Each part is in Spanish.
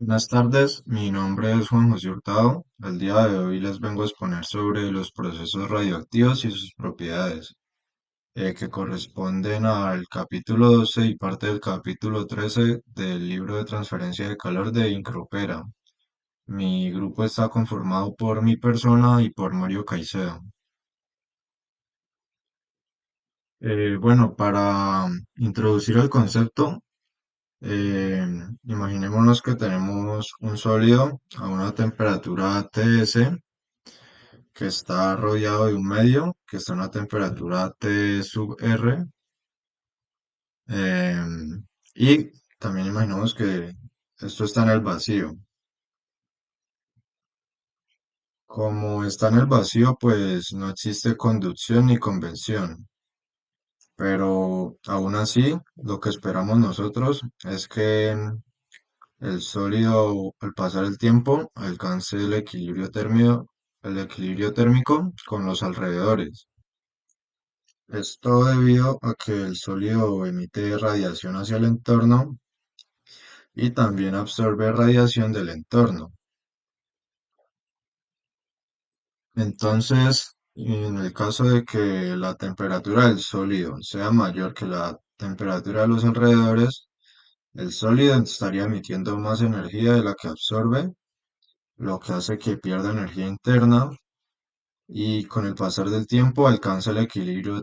Buenas tardes, mi nombre es Juan José Hurtado. El día de hoy les vengo a exponer sobre los procesos radioactivos y sus propiedades, que corresponden al capítulo 12 y parte del capítulo 13 del libro de transferencia de calor de Incropera. Mi grupo está conformado por mi persona y por Mario Caicedo. Para introducir el concepto, Eh, imaginémonos que tenemos un sólido a una temperatura Ts que está rodeado de un medio que está a una temperatura T sub R. Y también imaginemos que esto está en el vacío. Como está en el vacío, pues no existe conducción ni convección. Pero aún así, lo que esperamos nosotros es que el sólido, al pasar el tiempo, alcance el equilibrio térmico con los alrededores. Esto debido a que el sólido emite radiación hacia el entorno y también absorbe radiación del entorno. Entonces, en el caso de que la temperatura del sólido sea mayor que la temperatura de los alrededores, el sólido estaría emitiendo más energía de la que absorbe, lo que hace que pierda energía interna y con el pasar del tiempo alcanza el equilibrio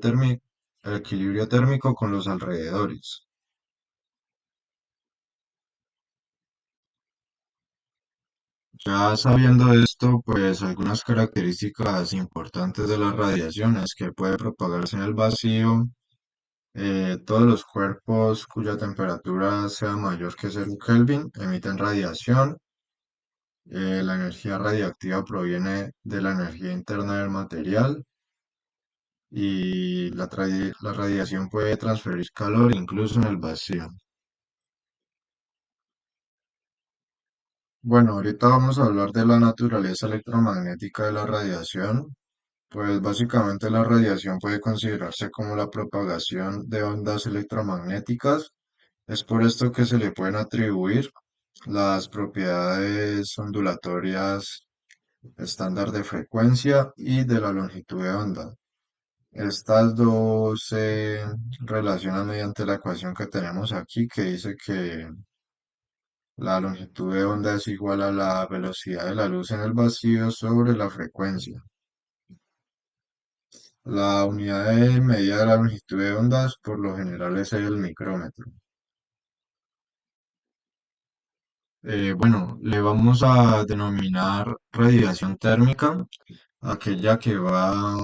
térmico con los alrededores. Ya sabiendo esto, pues algunas características importantes de la radiación es que puede propagarse en el vacío, todos los cuerpos cuya temperatura sea mayor que 0 Kelvin emiten radiación, la energía radiactiva proviene de la energía interna del material y la radiación puede transferir calor incluso en el vacío. Bueno, ahorita vamos a hablar de la naturaleza electromagnética de la radiación. Pues básicamente la radiación puede considerarse como la propagación de ondas electromagnéticas. Es por esto que se le pueden atribuir las propiedades ondulatorias estándar de frecuencia y de la longitud de onda. Estas dos se relacionan mediante la ecuación que tenemos aquí, que dice que la longitud de onda es igual a la velocidad de la luz en el vacío sobre la frecuencia. La unidad de medida de la longitud de ondas por lo general es el micrómetro. Le vamos a denominar radiación térmica, aquella que va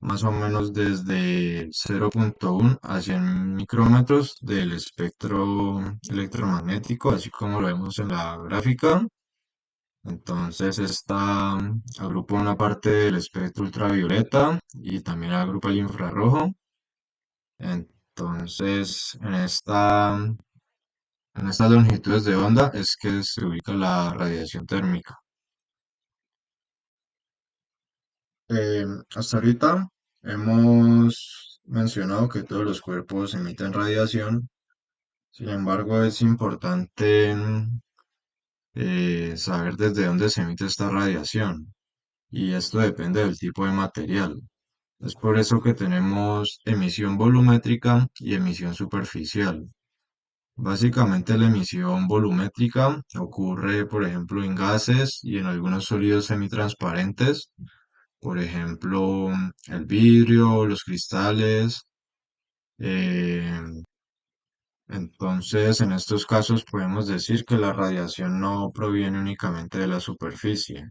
más o menos desde 0,1 a 100 micrómetros del espectro electromagnético, así como lo vemos en la gráfica. Entonces esta agrupa una parte del espectro ultravioleta y también agrupa el infrarrojo. Entonces en estas longitudes de onda es que se ubica la radiación térmica. Eh, Hasta ahorita hemos mencionado que todos los cuerpos emiten radiación. Sin embargo, es importante saber desde dónde se emite esta radiación. Y esto depende del tipo de material. Es por eso que tenemos emisión volumétrica y emisión superficial. Básicamente la emisión volumétrica ocurre, por ejemplo, en gases y en algunos sólidos semitransparentes, por ejemplo, el vidrio, los cristales. eh, entonces, en estos casos podemos decir que la radiación no proviene únicamente de la superficie.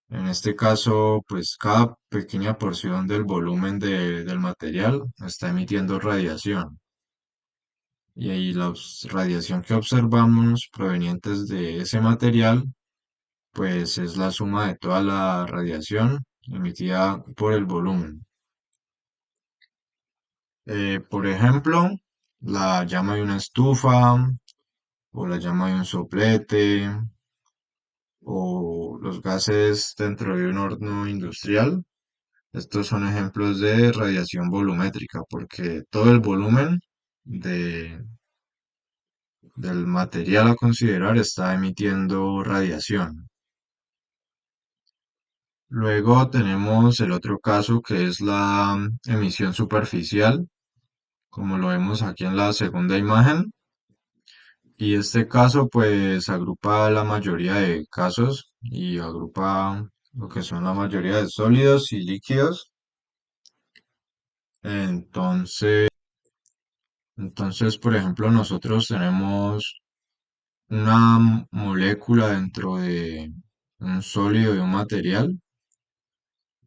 En este caso, pues cada pequeña porción del volumen del material está emitiendo radiación. Y ahí la radiación que observamos provenientes de ese material, pues es la suma de toda la radiación emitida por el volumen. Por ejemplo, la llama de una estufa o la llama de un soplete o los gases dentro de un horno industrial. Estos son ejemplos de radiación volumétrica porque todo el volumen de, del material a considerar está emitiendo radiación. Luego tenemos el otro caso que es la emisión superficial, como lo vemos aquí en la segunda imagen. Y este caso pues agrupa la mayoría de casos y agrupa lo que son la mayoría de sólidos y líquidos. Entonces, entonces, por ejemplo, nosotros tenemos una molécula dentro de un sólido, de un material,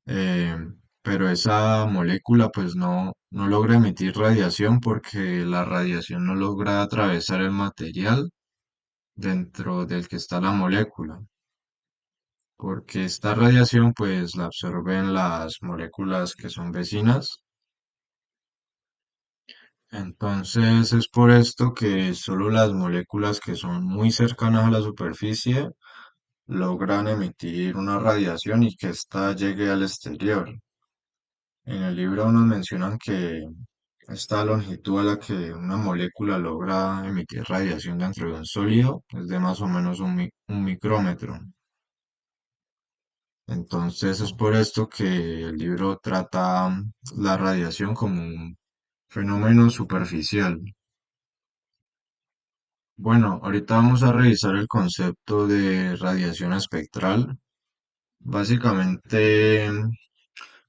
eh, pero esa molécula pues no logra emitir radiación porque la radiación no logra atravesar el material dentro del que está la molécula, porque esta radiación pues la absorben las moléculas que son vecinas. Entonces es por esto que solo las moléculas que son muy cercanas a la superficie logran emitir una radiación y que ésta llegue al exterior. En el libro nos mencionan que esta longitud a la que una molécula logra emitir radiación dentro de un sólido es de más o menos un micrómetro. Entonces es por esto que el libro trata la radiación como un fenómeno superficial. Bueno, ahorita vamos a revisar el concepto de radiación espectral. Básicamente,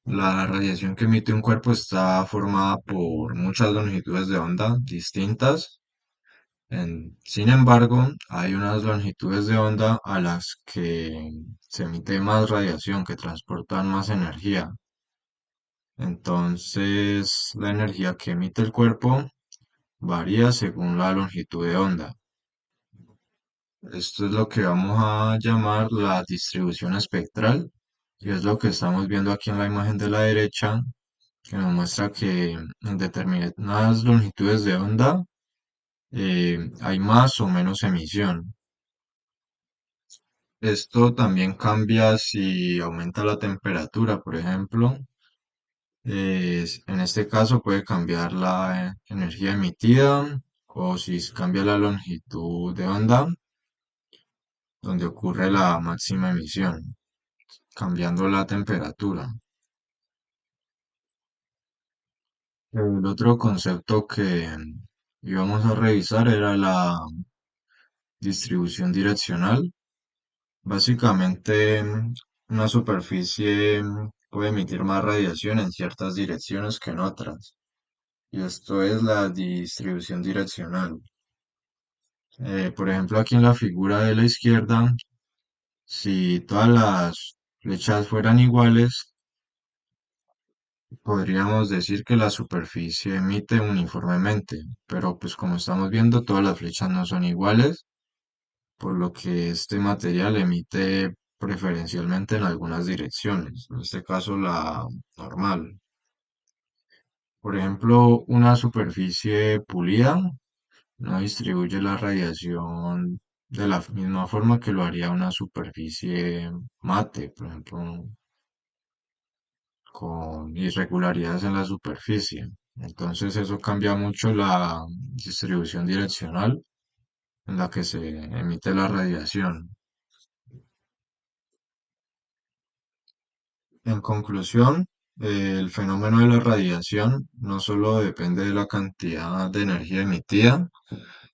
la radiación que emite un cuerpo está formada por muchas longitudes de onda distintas. Sin embargo, hay unas longitudes de onda a las que se emite más radiación, que transportan más energía. Entonces, la energía que emite el cuerpo varía según la longitud de onda. Esto es lo que vamos a llamar la distribución espectral, y es lo que estamos viendo aquí en la imagen de la derecha, que nos muestra que en determinadas longitudes de onda hay más o menos emisión. Esto también cambia si aumenta la temperatura, por ejemplo. En este caso puede cambiar la energía emitida, o si cambia la longitud de onda donde ocurre la máxima emisión, cambiando la temperatura. El otro concepto que íbamos a revisar era la distribución direccional. Básicamente, una superficie puede emitir más radiación en ciertas direcciones que en otras, y esto es la distribución direccional. Por ejemplo, aquí en la figura de la izquierda, si todas las flechas fueran iguales, podríamos decir que la superficie emite uniformemente, pero pues como estamos viendo, todas las flechas no son iguales, por lo que este material emite preferencialmente en algunas direcciones, en este caso la normal. Por ejemplo, una superficie pulida no distribuye la radiación de la misma forma que lo haría una superficie mate, por ejemplo, con irregularidades en la superficie. Entonces eso cambia mucho la distribución direccional en la que se emite la radiación. En conclusión, el fenómeno de la radiación no solo depende de la cantidad de energía emitida,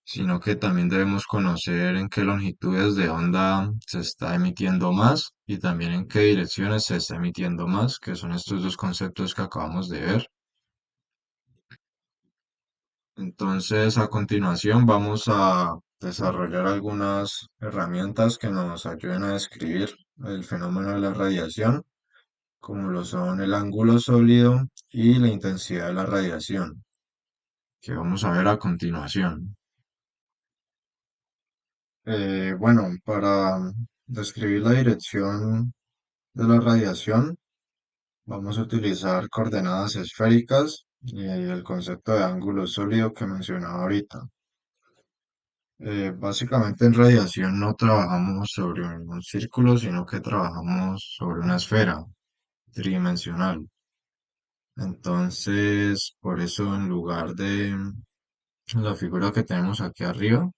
sino que también debemos conocer en qué longitudes de onda se está emitiendo más y también en qué direcciones se está emitiendo más, que son estos dos conceptos que acabamos de ver. Entonces, a continuación vamos a desarrollar algunas herramientas que nos ayuden a describir el fenómeno de la radiación, como lo son el ángulo sólido y la intensidad de la radiación, que vamos a ver a continuación. Bueno, para describir la dirección de la radiación, vamos a utilizar coordenadas esféricas y el concepto de ángulo sólido que mencionaba ahorita. Básicamente en radiación no trabajamos sobre un círculo, sino que trabajamos sobre una esfera tridimensional. Entonces, por eso en lugar de la figura que tenemos aquí arriba,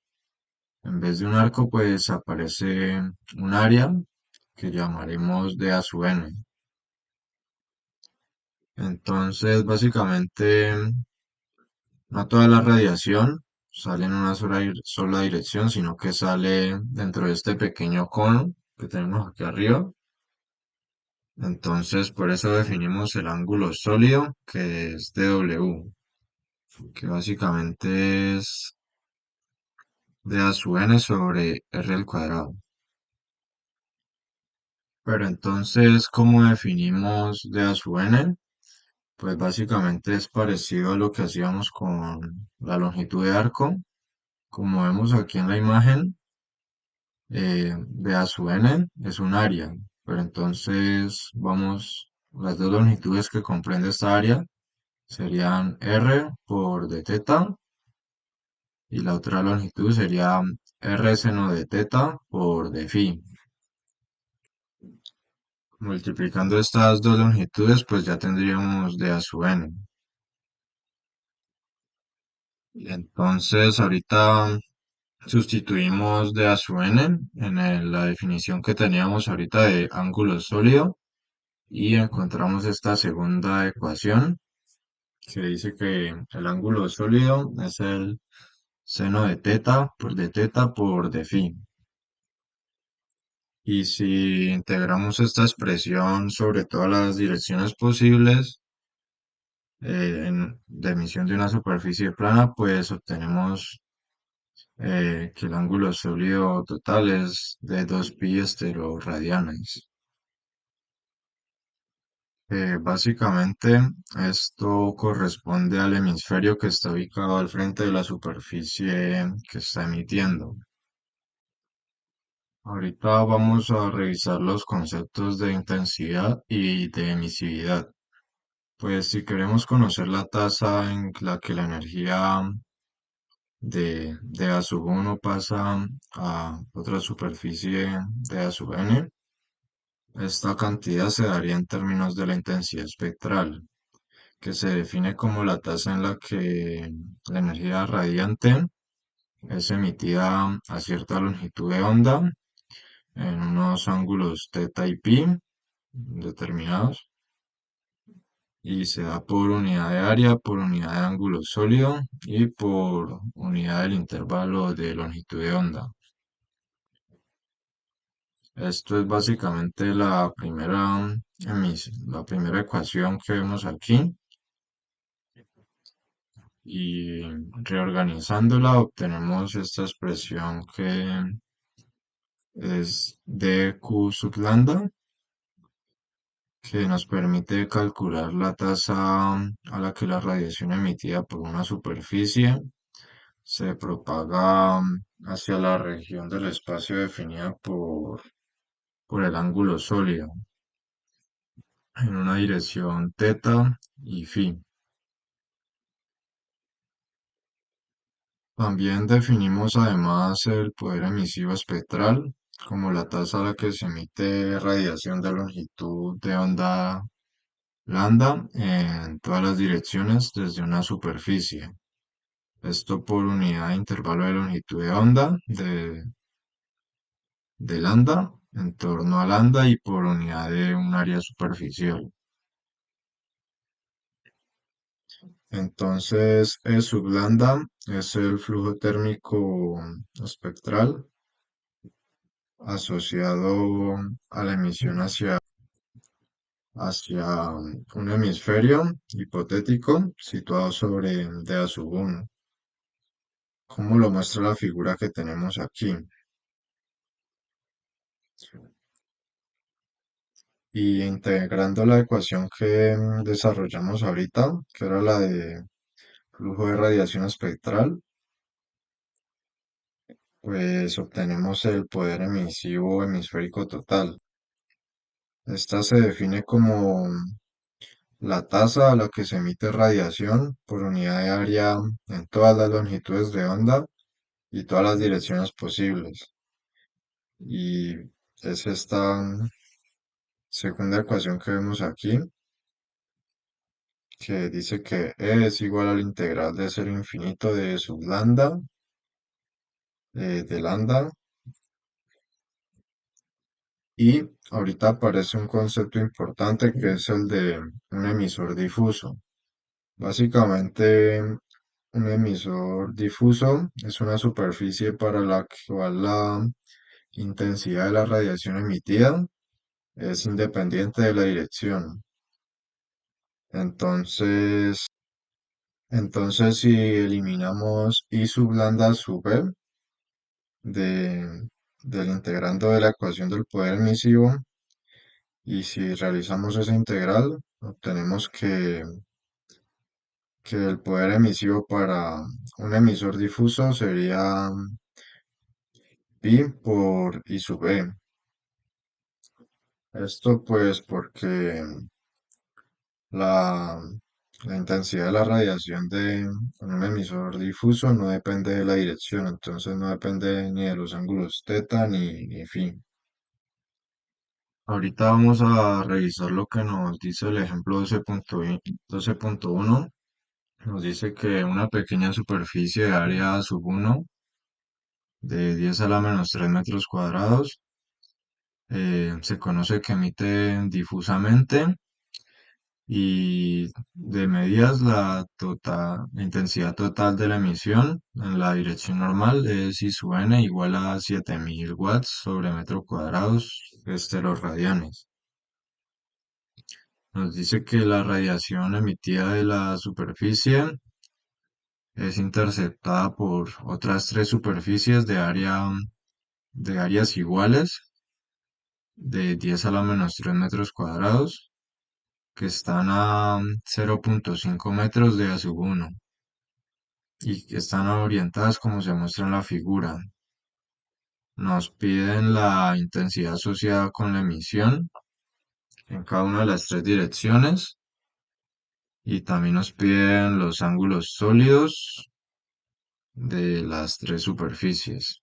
En vez de un arco, pues aparece un área que llamaremos D a su n. Entonces, básicamente, no toda la radiación sale en una sola dirección, sino que sale dentro de este pequeño cono que tenemos aquí arriba. Entonces, por eso definimos el ángulo sólido, que es DW, que básicamente es D a su n sobre R al cuadrado. Pero entonces, ¿cómo definimos D a su n? Pues básicamente es parecido a lo que hacíamos con la longitud de arco. Como vemos aquí en la imagen, B a su n es un área, pero entonces vamos, las dos longitudes que comprende esta área serían R por d teta y la otra longitud sería R seno de teta por d phi. Multiplicando estas dos longitudes, pues ya tendríamos d a su n. Y entonces ahorita sustituimos d a su n en la definición que teníamos ahorita de ángulo sólido y encontramos esta segunda ecuación que dice que el ángulo sólido es el seno de teta por d teta por d phi. Y si integramos esta expresión sobre todas las direcciones posibles de emisión de una superficie plana, pues obtenemos que el ángulo sólido total es de 2 pi esteroradianes. Básicamente, esto corresponde al hemisferio que está ubicado al frente de la superficie que está emitiendo. Ahorita vamos a revisar los conceptos de intensidad y de emisividad. Pues si queremos conocer la tasa en la que la energía de A sub 1 pasa a otra superficie de A sub n, esta cantidad se daría en términos de la intensidad espectral, que se define como la tasa en la que la energía radiante es emitida a cierta longitud de onda en unos ángulos teta y pi determinados y se da por unidad de área, por unidad de ángulo sólido y por unidad del intervalo de longitud de onda. Esto es básicamente la primera ecuación que vemos aquí y reorganizándola obtenemos esta expresión que es dq sub lambda, que nos permite calcular la tasa a la que la radiación emitida por una superficie se propaga hacia la región del espacio definida por el ángulo sólido en una dirección teta y phi. También definimos además el poder emisivo espectral como la tasa a la que se emite radiación de longitud de onda lambda en todas las direcciones desde una superficie. Esto por unidad de intervalo de longitud de onda de lambda en torno a lambda y por unidad de un área superficial. Entonces, E sub lambda es el flujo térmico espectral asociado a la emisión hacia un hemisferio hipotético situado sobre D a sub 1, como lo muestra la figura que tenemos aquí. Y integrando la ecuación que desarrollamos ahorita, que era la de flujo de radiación espectral, pues obtenemos el poder emisivo hemisférico total. Esta se define como la tasa a la que se emite radiación por unidad de área en todas las longitudes de onda y todas las direcciones posibles. Y es esta segunda ecuación que vemos aquí, que dice que E es igual al integral de cero infinito de sub lambda de lambda. Y ahorita aparece un concepto importante que es el de un emisor difuso. Básicamente, un emisor difuso es una superficie para la cual la intensidad de la radiación emitida es independiente de la dirección. Entonces, entonces si eliminamos I sub lambda sub B de, del integrando de la ecuación del poder emisivo, y si realizamos esa integral, obtenemos que el poder emisivo para un emisor difuso sería pi por I sub E. Esto pues porque la, la intensidad de la radiación de un emisor difuso no depende de la dirección, entonces no depende ni de los ángulos teta ni phi. Ahorita vamos a revisar lo que nos dice el ejemplo 12.1. Nos dice que una pequeña superficie de área sub 1 de 10 a la menos 3 metros cuadrados se conoce que emite difusamente y de medidas la intensidad total de la emisión en la dirección normal es I sub n igual a 7000 watts sobre metro cuadrados radianes. Nos dice que la radiación emitida de la superficie es interceptada por otras tres superficies de áreas iguales de 10 a la menos 3 metros cuadrados que están a 0.5 metros de A sub 1 y que están orientadas como se muestra en la figura. Nos piden la intensidad asociada con la emisión en cada una de las tres direcciones y también nos piden los ángulos sólidos de las tres superficies.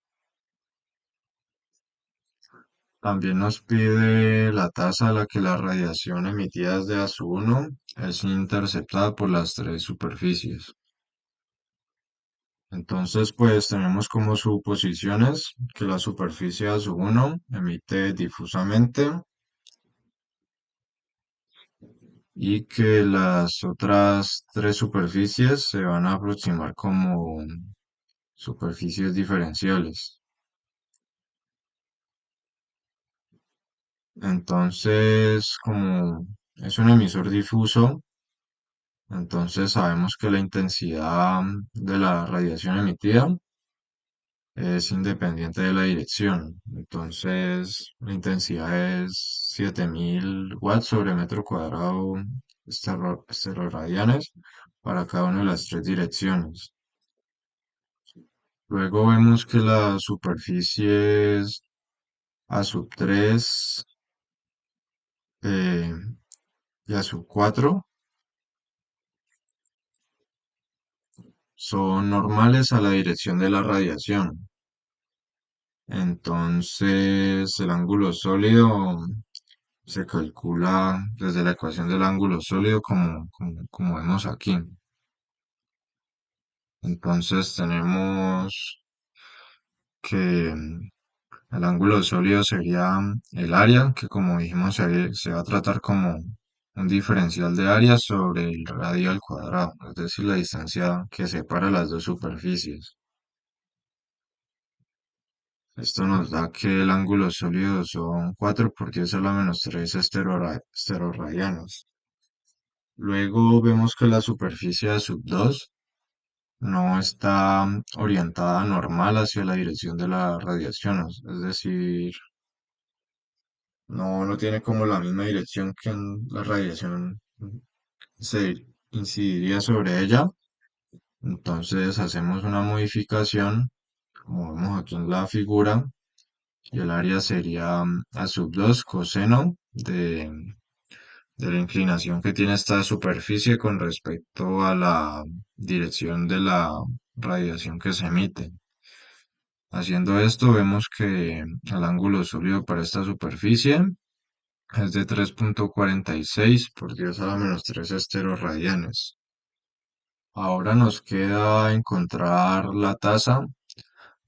También nos pide la tasa a la que la radiación emitida desde A sub 1 es interceptada por las tres superficies. Entonces, pues tenemos como suposiciones que la superficie A sub 1 emite difusamente y que las otras tres superficies se van a aproximar como superficies diferenciales. Entonces, como es un emisor difuso, entonces sabemos que la intensidad de la radiación emitida es independiente de la dirección. Entonces la intensidad es 7000 watts sobre metro cuadrado esteroradianes para cada una de las tres direcciones. Luego vemos que las superficies A sub 3 y A sub 4 son normales a la dirección de la radiación. Entonces, el ángulo sólido se calcula desde la ecuación del ángulo sólido como vemos aquí. Entonces, tenemos que el ángulo sólido sería el área, que como dijimos se va a tratar como un diferencial de área sobre el radio al cuadrado, es decir, la distancia que separa las dos superficies. Esto nos da que el ángulo sólido son 4 por 10 a la menos 3 esteroradianos. Luego vemos que la superficie de sub 2 no está orientada normal hacia la dirección de la radiación, es decir, no tiene como la misma dirección que en la radiación se incidiría sobre ella. Entonces hacemos una modificación, como vemos aquí en la figura, y el área sería a sub 2 coseno de la inclinación que tiene esta superficie con respecto a la dirección de la radiación que se emite. Haciendo esto, vemos que el ángulo sólido para esta superficie es de 3.46 por 10 a la menos 3 esteroradianes. Ahora nos queda encontrar la tasa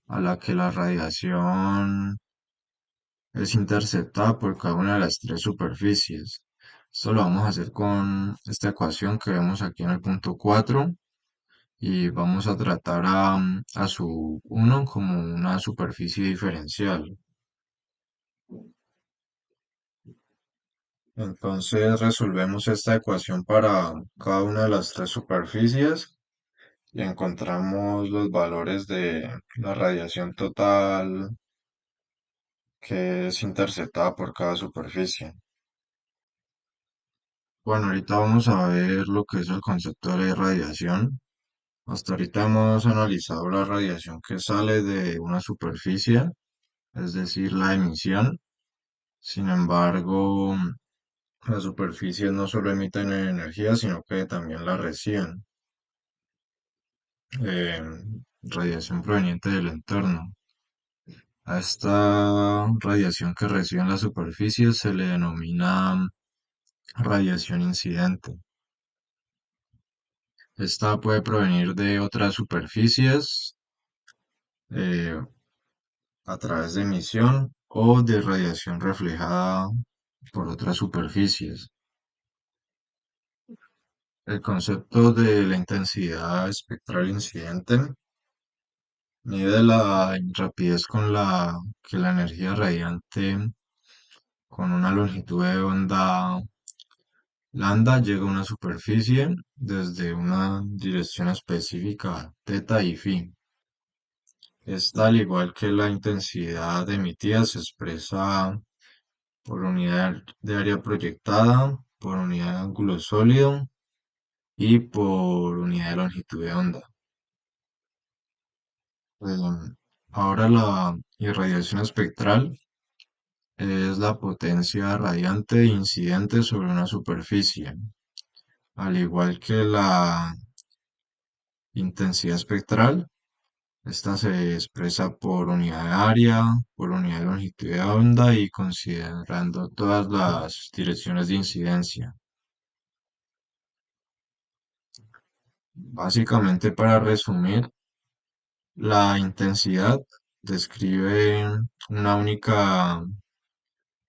a la que la radiación es interceptada por cada una de las tres superficies. Esto lo vamos a hacer con esta ecuación que vemos aquí en el punto 4 y vamos a tratar a su uno como una superficie diferencial. Entonces resolvemos esta ecuación para cada una de las tres superficies y encontramos los valores de la radiación total que es interceptada por cada superficie. Bueno, ahorita vamos a ver lo que es el concepto de la irradiación. Hasta ahorita hemos analizado la radiación que sale de una superficie, es decir, la emisión. Sin embargo, las superficies no solo emiten energía, sino que también la reciben. eh, Radiación proveniente del entorno. A esta radiación que reciben las superficies se le denomina radiación incidente. Esta puede provenir de otras superficies eh, a través de emisión o de radiación reflejada por otras superficies. El concepto de la intensidad espectral incidente mide la rapidez con la que la energía radiante con una longitud de onda lambda llega a una superficie desde una dirección específica, teta y phi. Esta, al igual que la intensidad emitida, se expresa por unidad de área proyectada, por unidad de ángulo sólido y por unidad de longitud de onda. Ahora la irradiación espectral es la potencia radiante incidente sobre una superficie. Al igual que la intensidad espectral, esta se expresa por unidad de área, por unidad de longitud de onda y considerando todas las direcciones de incidencia. Básicamente, para resumir, la intensidad describe una única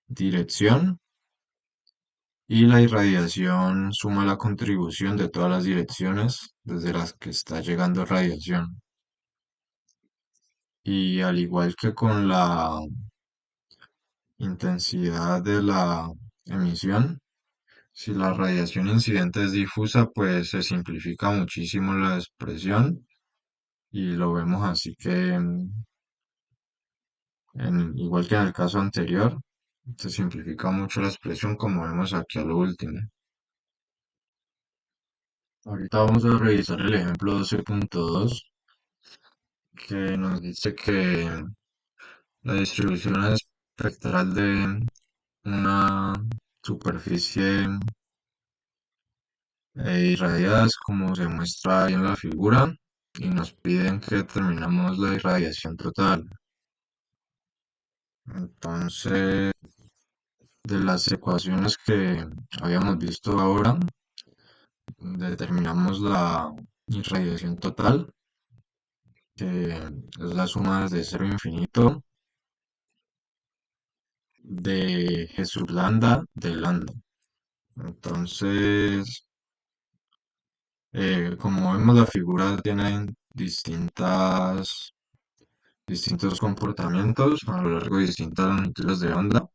dirección y la irradiación suma la contribución de todas las direcciones desde las que está llegando radiación. Y al igual que con la intensidad de la emisión, si la radiación incidente es difusa, pues se simplifica muchísimo la expresión y lo vemos así que, igual que en el caso anterior, se simplifica mucho la expresión como vemos aquí a lo último. Ahorita vamos a revisar el ejemplo 12.2 que nos dice que la distribución espectral de una superficie irradiada es como se muestra ahí en la figura y nos piden que determinamos la irradiación total. Entonces, de las ecuaciones que habíamos visto ahora, determinamos la irradiación total, que es la suma desde cero a infinito de G sub lambda de lambda. Entonces, como vemos, la figura tiene distintos comportamientos a lo largo de distintas longitudes de onda.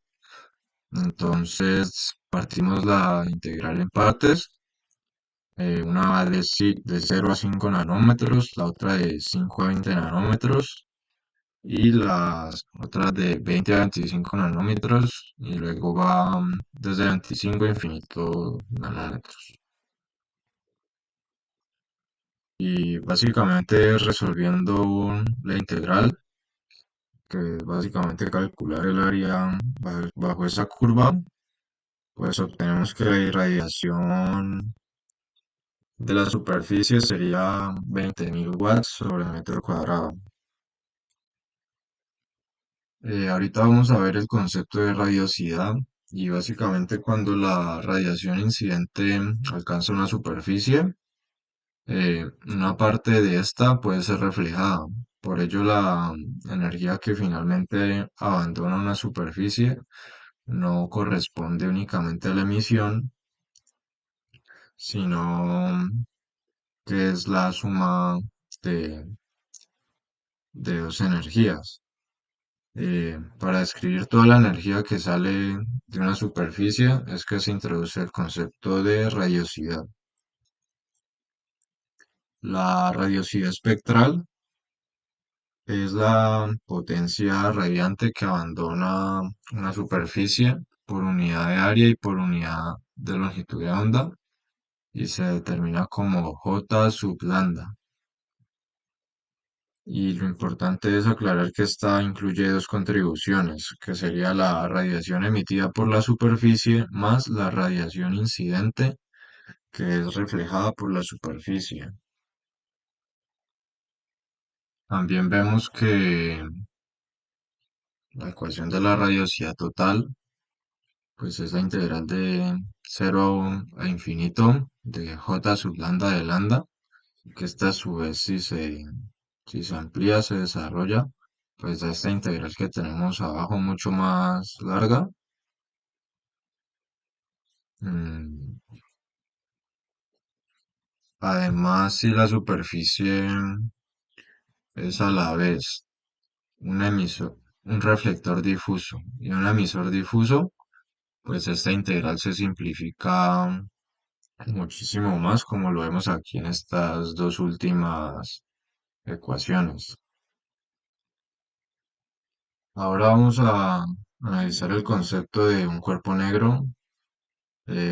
Entonces, partimos la integral en partes. Una va de 0 a 5 nanómetros, la otra de 5 a 20 nanómetros y las otras de 20 a 25 nanómetros y luego va desde 25 a infinito nanómetros. Y básicamente resolviendo la integral, que es básicamente calcular el área bajo esa curva, pues obtenemos que la irradiación de la superficie sería 20.000 watts sobre metro cuadrado. Ahorita vamos a ver el concepto de radiosidad y básicamente cuando la radiación incidente alcanza una superficie, una parte de esta puede ser reflejada. Por ello, la energía que finalmente abandona una superficie no corresponde únicamente a la emisión, sino que es la suma de, de dos energías. Para describir toda la energía que sale de una superficie es que se introduce el concepto de radiosidad. La radiosidad espectral es la potencia radiante que abandona una superficie por unidad de área y por unidad de longitud de onda y se determina como J sub lambda. Y lo importante es aclarar que esta incluye dos contribuciones, que sería la radiación emitida por la superficie más la radiación incidente, que es reflejada por la superficie. También vemos que la ecuación de la radiosidad total, pues es la integral de cero a infinito de J sub lambda de lambda, que esta a su vez si se amplía, se desarrolla, pues da esta integral que tenemos abajo mucho más larga. Mm, Además, si la superficie es a la vez un emisor, un reflector difuso y un emisor difuso, pues esta integral se simplifica muchísimo más, como lo vemos aquí en estas dos últimas ecuaciones. Ahora vamos a analizar el concepto de un cuerpo negro.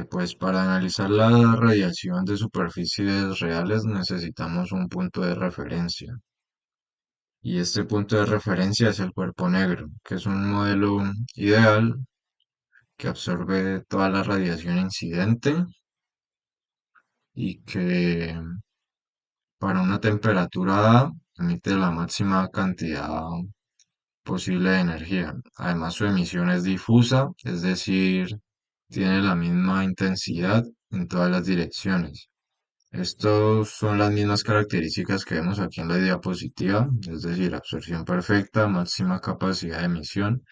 Pues para analizar la radiación de superficies reales necesitamos un punto de referencia. Y este punto de referencia es el cuerpo negro, que es un modelo ideal que absorbe toda la radiación incidente y que para una temperatura dada emite la máxima cantidad posible de energía. Además, su emisión es difusa, es decir, tiene la misma intensidad en todas las direcciones. Estos son las mismas características que vemos aquí en la diapositiva, es decir, absorción perfecta, máxima capacidad de emisión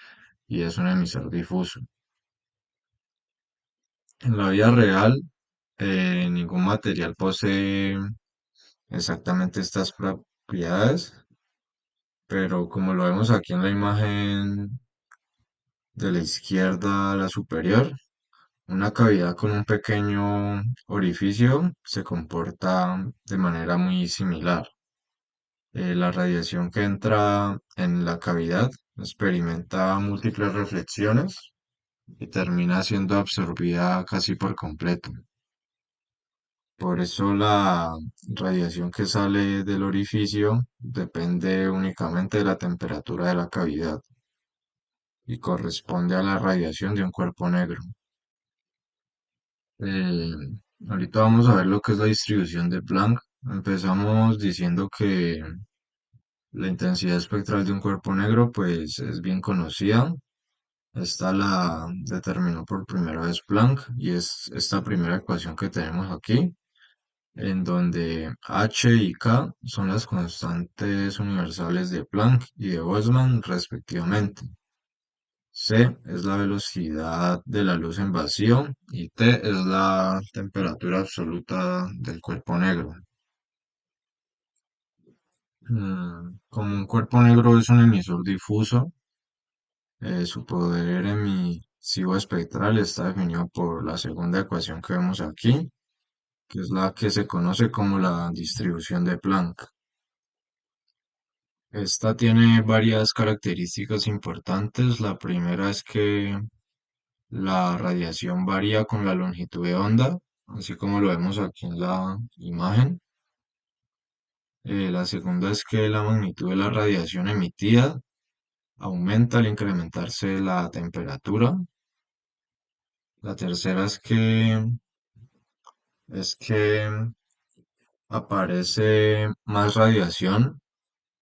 y es un emisor difuso. En la vida real, ningún material posee exactamente estas propiedades, pero como lo vemos aquí en la imagen de la izquierda a la superior, una cavidad con un pequeño orificio se comporta de manera muy similar. La radiación que entra en la cavidad experimenta múltiples reflexiones y termina siendo absorbida casi por completo. Por eso la radiación que sale del orificio depende únicamente de la temperatura de la cavidad y corresponde a la radiación de un cuerpo negro. Eh, Ahorita vamos a ver lo que es la distribución de Planck. Empezamos diciendo que la intensidad espectral de un cuerpo negro pues es bien conocida. Esta la determinó por primera vez Planck y es esta primera ecuación que tenemos aquí, en donde H y K son las constantes universales de Planck y de Boltzmann respectivamente. C es la velocidad de la luz en vacío y T es la temperatura absoluta del cuerpo negro. Como un cuerpo negro es un emisor difuso, su poder emisivo espectral está definido por la segunda ecuación que vemos aquí, que es la que se conoce como la distribución de Planck. Esta tiene varias características importantes. La primera es que la radiación varía con la longitud de onda, así como lo vemos aquí en la imagen. La segunda es que la magnitud de la radiación emitida aumenta al incrementarse la temperatura. La tercera es que aparece más radiación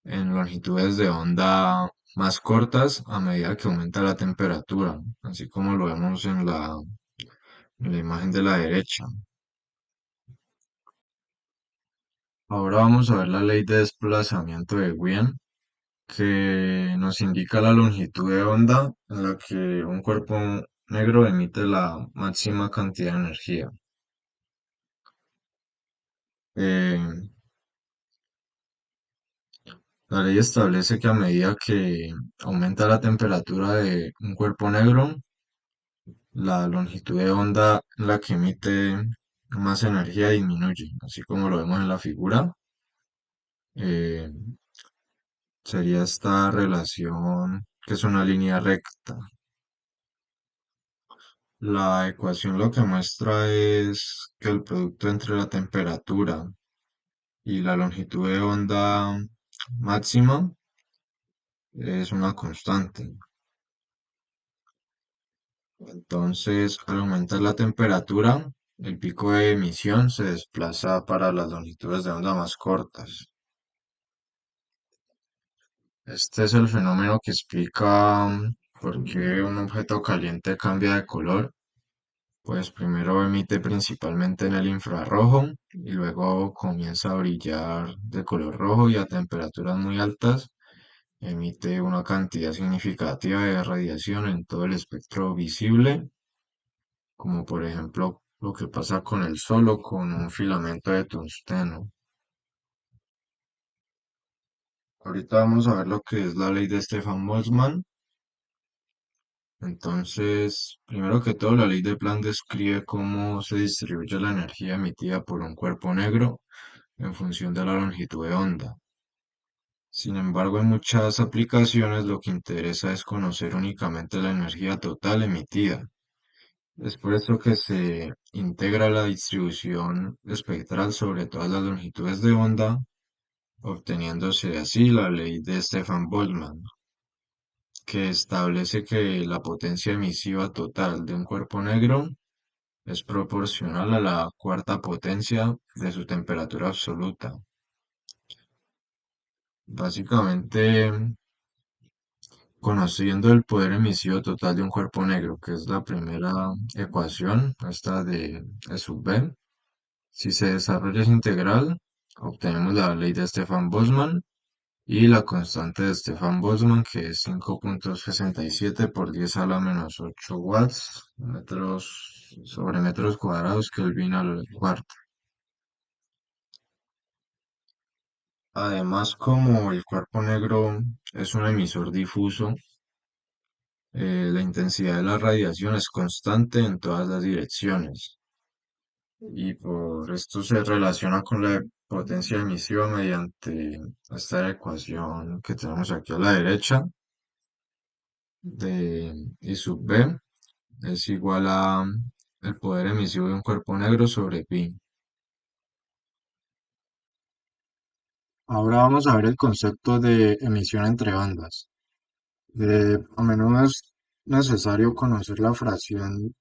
en longitudes de onda más cortas a medida que aumenta la temperatura, así como lo vemos en la imagen de la derecha. Ahora vamos a ver la ley de desplazamiento de Wien. que nos indica la longitud de onda en la que un cuerpo negro emite la máxima cantidad de energía. Eh, la ley establece que a medida que aumenta la temperatura de un cuerpo negro, la longitud de onda en la que emite más energía disminuye, así como lo vemos en la figura. Eh, Sería esta relación que es una línea recta. La ecuación lo que muestra es que el producto entre la temperatura y la longitud de onda máxima es una constante. Entonces, al aumentar la temperatura, el pico de emisión se desplaza para las longitudes de onda más cortas. Este es el fenómeno que explica por qué un objeto caliente cambia de color. Pues primero emite principalmente en el infrarrojo y luego comienza a brillar de color rojo y a temperaturas muy altas emite una cantidad significativa de radiación en todo el espectro visible, como por ejemplo lo que pasa con el Sol o con un filamento de tungsteno. Ahorita vamos a ver lo que es la ley de Stefan-Boltzmann. Entonces, primero que todo, la ley de Planck describe cómo se distribuye la energía emitida por un cuerpo negro en función de la longitud de onda. Sin embargo, en muchas aplicaciones lo que interesa es conocer únicamente la energía total emitida. Es por esto que se integra la distribución espectral sobre todas las longitudes de onda, obteniéndose así la ley de Stefan-Boltzmann, que establece que la potencia emisiva total de un cuerpo negro es proporcional a la cuarta potencia de su temperatura absoluta. Básicamente, conociendo el poder emisivo total de un cuerpo negro, que es la primera ecuación, esta de E sub B, si se desarrolla esa integral, obtenemos la ley de Stefan-Boltzmann y la constante de Stefan-Boltzmann, que es 5,67 por 10 a la menos 8 watts, metros sobre metros cuadrados, Kelvin al cuarto. Además, como el cuerpo negro es un emisor difuso, la intensidad de la radiación es constante en todas las direcciones y por esto se relaciona con la potencia emisiva mediante esta ecuación que tenemos aquí a la derecha de I sub B es igual a el poder emisivo de un cuerpo negro sobre pi. Ahora vamos a ver el concepto de emisión entre bandas. A menudo es necesario conocer la fracción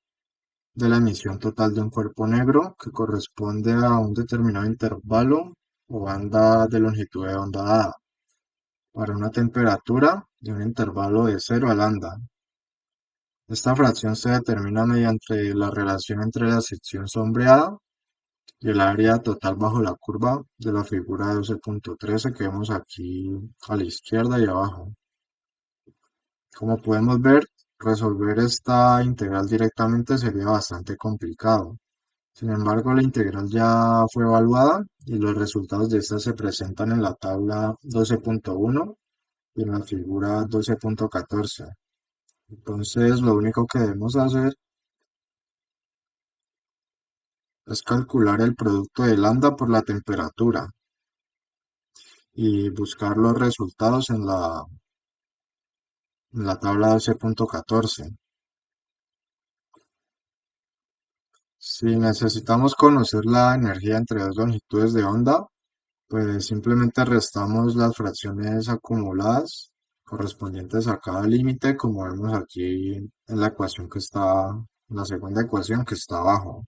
de la emisión total de un cuerpo negro que corresponde a un determinado intervalo o banda de longitud de onda dada para una temperatura de un intervalo de 0 a lambda. Esta fracción se determina mediante la relación entre la sección sombreada y el área total bajo la curva de la figura 12.13 que vemos aquí a la izquierda y abajo. Como podemos ver, resolver esta integral directamente sería bastante complicado. Sin embargo, la integral ya fue evaluada y los resultados de esta se presentan en la tabla 12.1 y en la figura 12.14. Entonces, lo único que debemos hacer es calcular el producto de lambda por la temperatura y buscar los resultados en la tabla 12.14. Si necesitamos conocer la energía entre dos longitudes de onda, pues simplemente restamos las fracciones acumuladas correspondientes a cada límite, como vemos aquí en la ecuación que está, en la segunda ecuación que está abajo.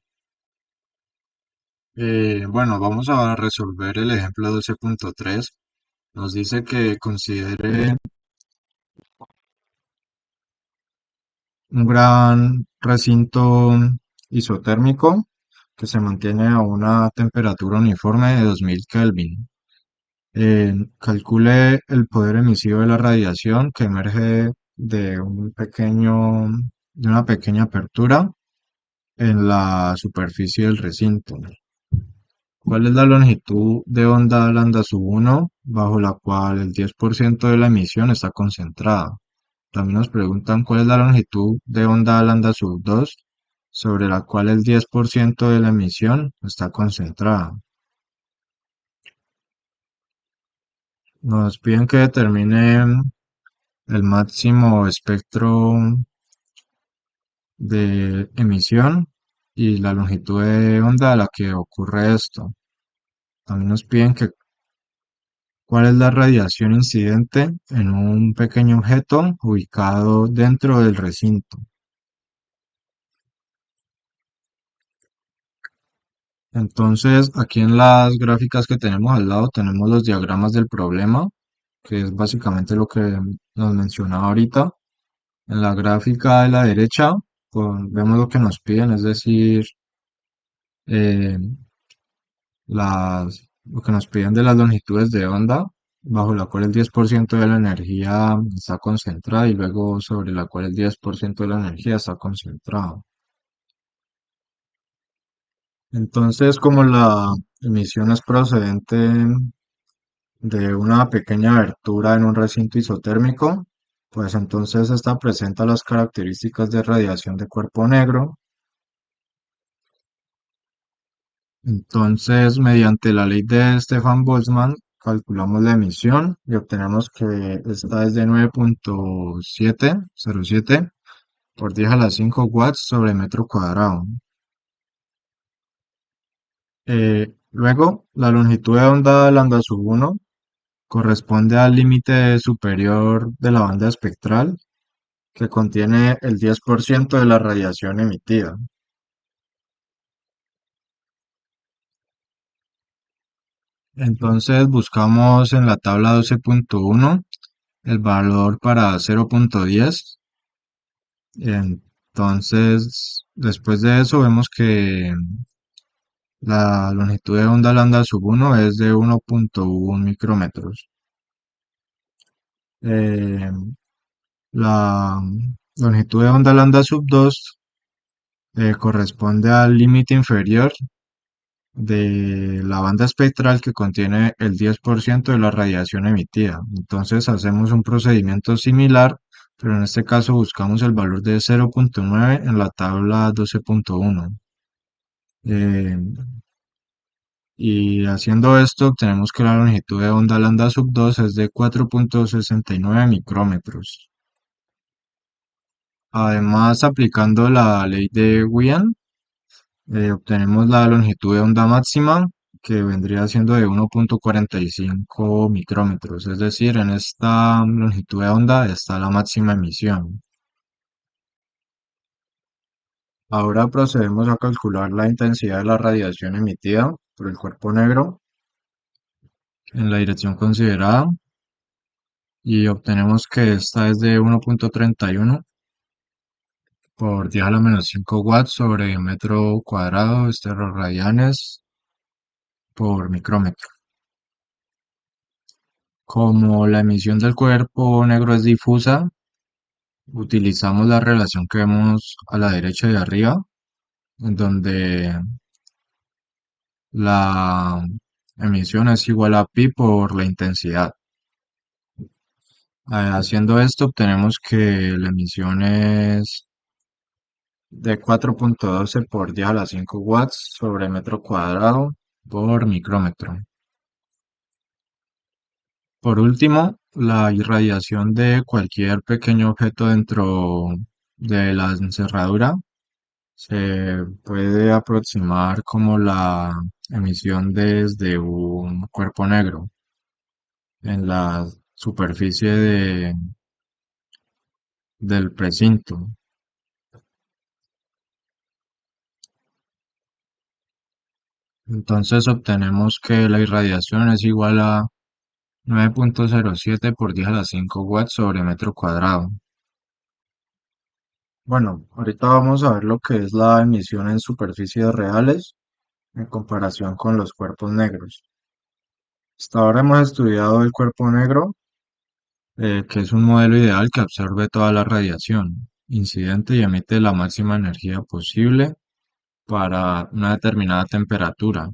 Bueno, vamos a resolver el ejemplo 12.3. Nos dice que considere un gran recinto isotérmico que se mantiene a una temperatura uniforme de 2000 Kelvin. Calcule el poder emisivo de la radiación que emerge de de una pequeña apertura en la superficie del recinto. ¿Cuál es la longitud de onda lambda sub 1 bajo la cual el 10% de la emisión está concentrada? También nos preguntan cuál es la longitud de onda lambda sub 2 sobre la cual el 10% de la emisión está concentrada. Nos piden que determine el máximo espectro de emisión y la longitud de onda a la que ocurre esto. También nos piden que cuál es la radiación incidente en un pequeño objeto ubicado dentro del recinto. Entonces, aquí en las gráficas que tenemos al lado tenemos los diagramas del problema, que es básicamente lo que nos mencionaba ahorita. En la gráfica de la derecha, pues, vemos lo que nos piden, es decir, eh, lo que nos piden de las longitudes de onda, bajo la cual el 10% de la energía está concentrada y luego sobre la cual el 10% de la energía está concentrada. Entonces, como la emisión es procedente de una pequeña abertura en un recinto isotérmico, pues entonces esta presenta las características de radiación de cuerpo negro. Entonces, mediante la ley de Stefan-Boltzmann, calculamos la emisión y obtenemos que esta es de 9.707 por 10 a la 5 watts sobre metro cuadrado. Luego, la longitud de onda lambda sub 1 corresponde al límite superior de la banda espectral que contiene el 10% de la radiación emitida. Entonces buscamos en la tabla 12.1 el valor para 0.10. Entonces, después de eso vemos que la longitud de onda lambda sub 1 es de 1.1 micrómetros. Eh, la longitud de onda lambda sub 2 corresponde al límite inferior de la banda espectral que contiene el 10% de la radiación emitida. Entonces hacemos un procedimiento similar, pero en este caso buscamos el valor de 0.9 en la tabla 12.1. Eh, y haciendo esto obtenemos que la longitud de onda lambda sub 2 es de 4.69 micrómetros. Además, aplicando la ley de Wian, obtenemos la longitud de onda máxima que vendría siendo de 1.45 micrómetros, es decir, en esta longitud de onda está la máxima emisión. Ahora procedemos a calcular la intensidad de la radiación emitida por el cuerpo negro en la dirección considerada y obtenemos que esta es de 1.31 por 10 a la menos 5 watts sobre metro cuadrado esteroradianes por micrómetro. Como la emisión del cuerpo negro es difusa, utilizamos la relación que vemos a la derecha de arriba, en donde la emisión es igual a pi por la intensidad. Haciendo esto obtenemos que la emisión es de 4.12 por 10 a la 5 watts sobre metro cuadrado por micrómetro. Por último, la irradiación de cualquier pequeño objeto dentro de la encerradura se puede aproximar como la emisión desde un cuerpo negro en la superficie del precinto. Entonces obtenemos que la irradiación es igual a 9.07 por 10 a la 5 watts sobre metro cuadrado. Bueno, ahorita vamos a ver lo que es la emisión en superficies reales en comparación con los cuerpos negros. Hasta ahora hemos estudiado el cuerpo negro, que es un modelo ideal que absorbe toda la radiación incidente y emite la máxima energía posible para una determinada temperatura.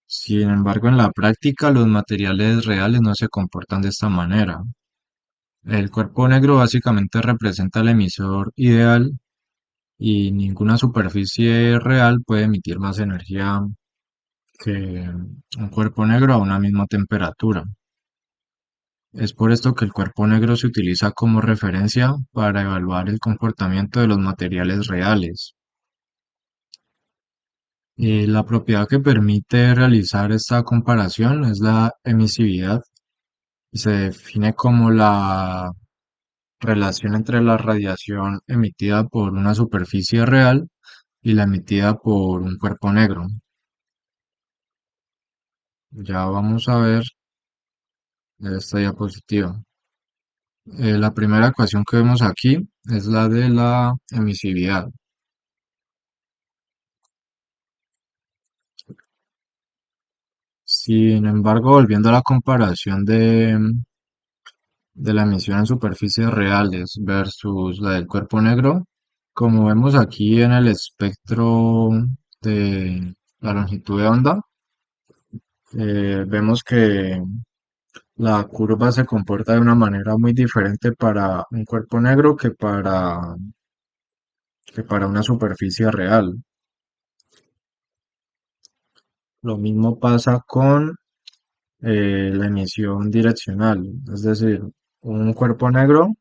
Sin embargo, en la práctica, los materiales reales no se comportan de esta manera. El cuerpo negro básicamente representa el emisor ideal y ninguna superficie real puede emitir más energía que un cuerpo negro a una misma temperatura. Es por esto que el cuerpo negro se utiliza como referencia para evaluar el comportamiento de los materiales reales. La propiedad que permite realizar esta comparación es la emisividad y se define como la relación entre la radiación emitida por una superficie real y la emitida por un cuerpo negro. Ya vamos a ver esta diapositiva. La primera ecuación que vemos aquí es la de la emisividad. Sin embargo, volviendo a la comparación de la emisión en superficies reales versus la del cuerpo negro, como vemos aquí en el espectro de la longitud de onda, vemos que la curva se comporta de una manera muy diferente para un cuerpo negro que para una superficie real. Lo mismo pasa con la emisión direccional, es decir, un cuerpo negro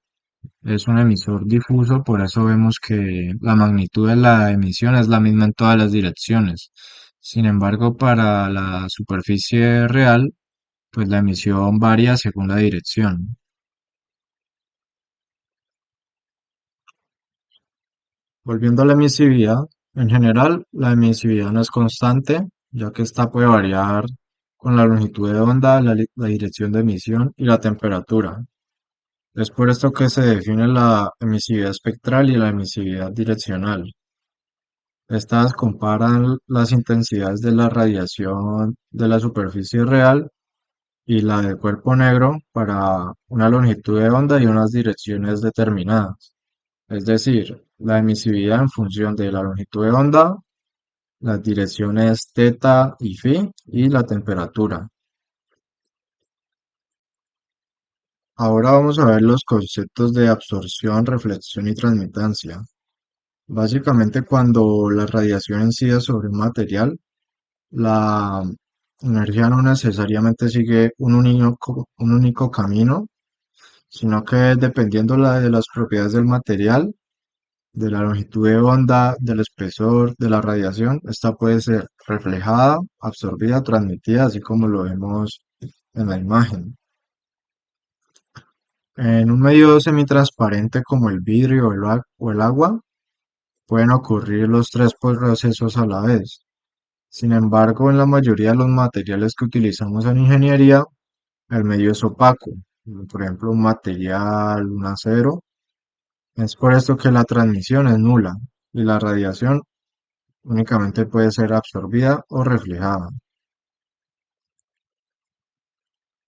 es un emisor difuso, por eso vemos que la magnitud de la emisión es la misma en todas las direcciones. Sin embargo, para la superficie real, pues la emisión varía según la dirección. Volviendo a la emisividad, en general, la emisividad no es constante, ya que esta puede variar con la longitud de onda, la dirección de emisión y la temperatura. Es por esto que se define la emisividad espectral y la emisividad direccional. Estas comparan las intensidades de la radiación de la superficie real y la del cuerpo negro para una longitud de onda y unas direcciones determinadas. Es decir, la emisividad en función de la longitud de onda, las direcciones θ y φ y la temperatura. Ahora vamos a ver los conceptos de absorción, reflexión y transmitancia. Básicamente, cuando la radiación incide sobre un material, la energía no necesariamente sigue un único camino, sino que dependiendo de las propiedades del material, de la longitud de onda, del espesor, de la radiación, esta puede ser reflejada, absorbida, transmitida, así como lo vemos en la imagen. En un medio semitransparente como el vidrio o el agua, pueden ocurrir los tres procesos a la vez. Sin embargo, en la mayoría de los materiales que utilizamos en ingeniería, el medio es opaco. Por ejemplo, un material, un acero. Es por esto que la transmisión es nula y la radiación únicamente puede ser absorbida o reflejada.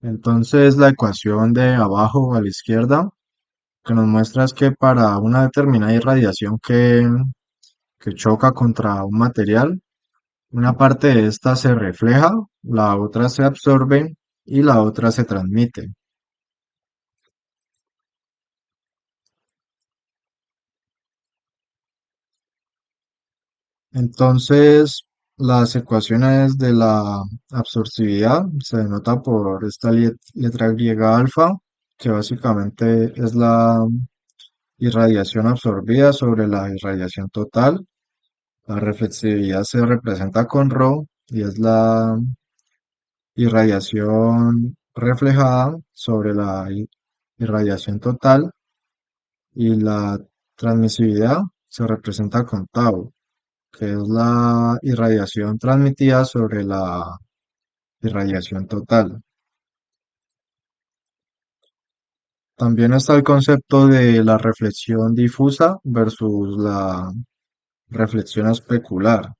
Entonces, la ecuación de abajo a la izquierda que nos muestra es que para una determinada irradiación que choca contra un material, una parte de esta se refleja, la otra se absorbe y la otra se transmite. Entonces, las ecuaciones de la absorcividad se denota por esta letra griega alfa, que básicamente es la irradiación absorbida sobre la irradiación total. La reflexividad se representa con ρ y es la irradiación reflejada sobre la irradiación total y la transmisividad se representa con tau, que es la irradiación transmitida sobre la irradiación total. También está el concepto de la reflexión difusa versus la reflexión especular.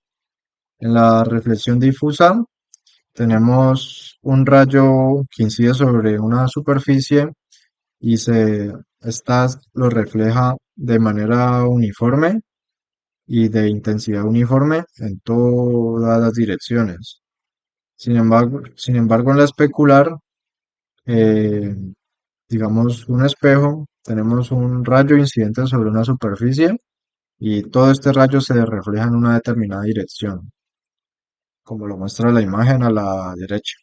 En la reflexión difusa, Tenemos un rayo que incide sobre una superficie y esta lo refleja de manera uniforme y de intensidad uniforme en todas las direcciones. Sin embargo, en la especular, eh, digamos un espejo, tenemos un rayo incidente sobre una superficie y todo este rayo se refleja en una determinada dirección, como lo muestra la imagen a la derecha.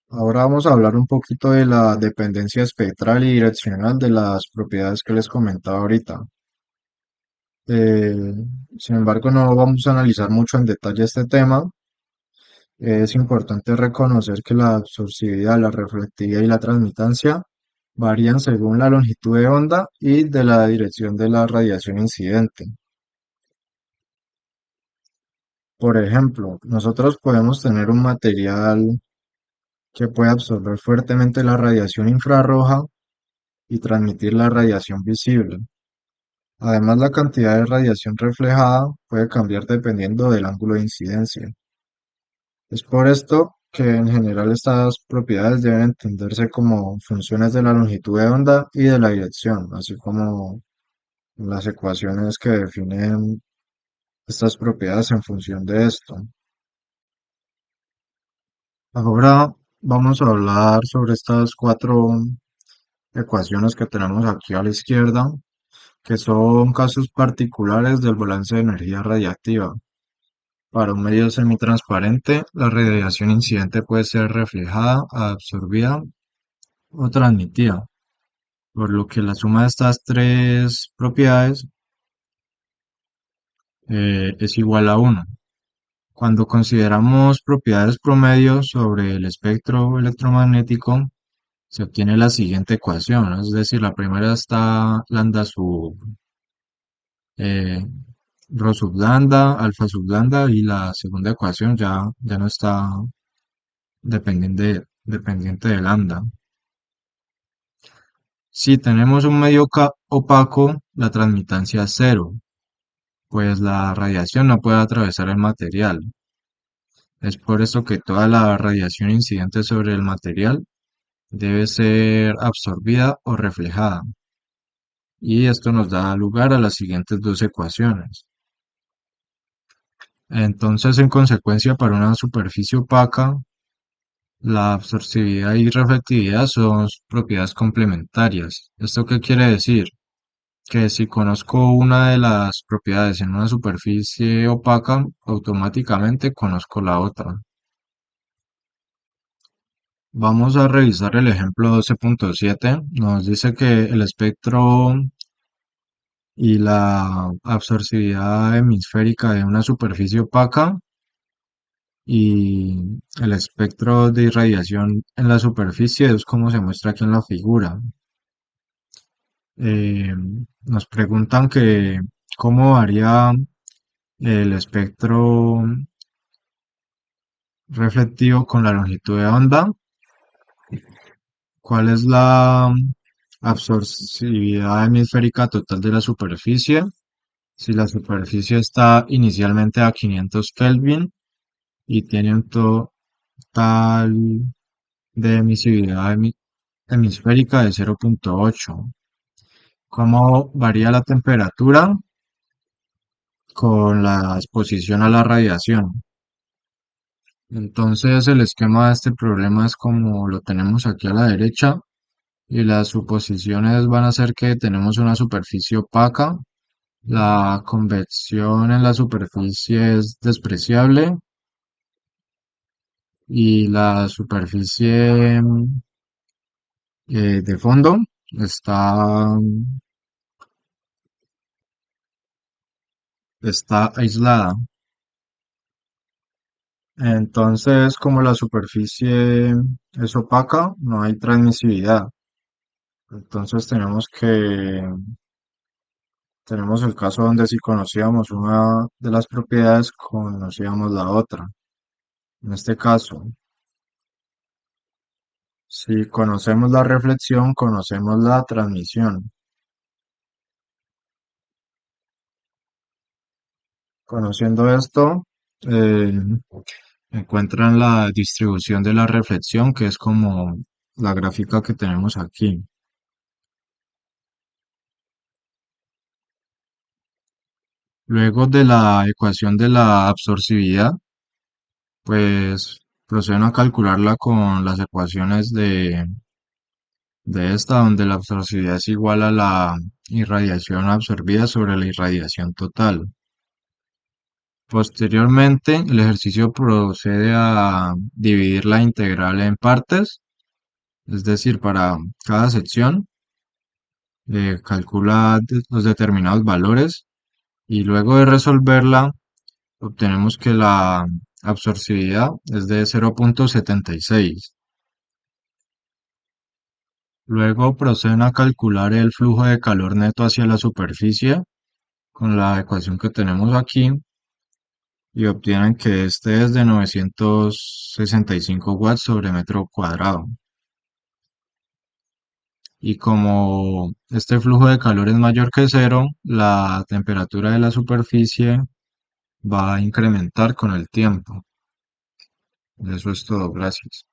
Ahora vamos a hablar un poquito de la dependencia espectral y direccional de las propiedades que les comentaba ahorita. Eh, Sin embargo, no vamos a analizar mucho en detalle este tema. Es importante reconocer que la absorcividad, la reflectividad y la transmitancia varían según la longitud de onda y de la dirección de la radiación incidente. Por ejemplo, nosotros podemos tener un material que puede absorber fuertemente la radiación infrarroja y transmitir la radiación visible. Además, la cantidad de radiación reflejada puede cambiar dependiendo del ángulo de incidencia. Es por esto que en general estas propiedades deben entenderse como funciones de la longitud de onda y de la dirección, así como las ecuaciones que definen estas propiedades en función de esto. Ahora vamos a hablar sobre estas cuatro ecuaciones que tenemos aquí a la izquierda, que son casos particulares del balance de energía radiactiva. Para un medio semitransparente, la radiación incidente puede ser reflejada, absorbida o transmitida, por lo que la suma de estas tres propiedades es igual a 1. Cuando consideramos propiedades promedio sobre el espectro electromagnético, se obtiene la siguiente ecuación, ¿no? Es decir, la primera está lambda sub eh, rho sub lambda, alfa sub lambda, y la segunda ecuación ya no está dependiente de lambda. Si tenemos un medio opaco, la transmitancia es cero, pues la radiación no puede atravesar el material. Es por esto que toda la radiación incidente sobre el material debe ser absorbida o reflejada. Y esto nos da lugar a las siguientes dos ecuaciones. Entonces, en consecuencia, para una superficie opaca, la absorcividad y reflectividad son propiedades complementarias. ¿Esto qué quiere decir? Que si conozco una de las propiedades en una superficie opaca, automáticamente conozco la otra. Vamos a revisar el ejemplo 12.7. Nos dice que el espectro y la absorcividad hemisférica de una superficie opaca y el espectro de irradiación en la superficie es como se muestra aquí en la figura. Eh, Nos preguntan que cómo varía el espectro reflectivo con la longitud de onda, cuál es la absorcividad hemisférica total de la superficie, si la superficie está inicialmente a 500 Kelvin y tiene un total de emisividad hemisférica de 0.8. ¿Cómo varía la temperatura con la exposición a la radiación? Entonces el esquema de este problema es como lo tenemos aquí a la derecha y las suposiciones van a ser que tenemos una superficie opaca, la convección en la superficie es despreciable y la superficie de fondo está, está aislada. Entonces, como la superficie es opaca, no hay transmisibilidad. Entonces tenemos el caso donde si conocíamos una de las propiedades, conocíamos la otra. En este caso, si conocemos la reflexión, conocemos la transmisión. Conociendo esto, eh, encuentran la distribución de la reflexión, que es como la gráfica que tenemos aquí. Luego de la ecuación de la absorcividad, pues proceden a calcularla con las ecuaciones de esta, donde la absorcividad es igual a la irradiación absorbida sobre la irradiación total. Posteriormente, el ejercicio procede a dividir la integral en partes, es decir, para cada sección calcula los determinados valores y luego de resolverla obtenemos que la absorcividad es de 0,76. Luego proceden a calcular el flujo de calor neto hacia la superficie con la ecuación que tenemos aquí y obtienen que este es de 965 watts sobre metro cuadrado. Y como este flujo de calor es mayor que cero, la temperatura de la superficie va a incrementar con el tiempo. Eso es todo, gracias.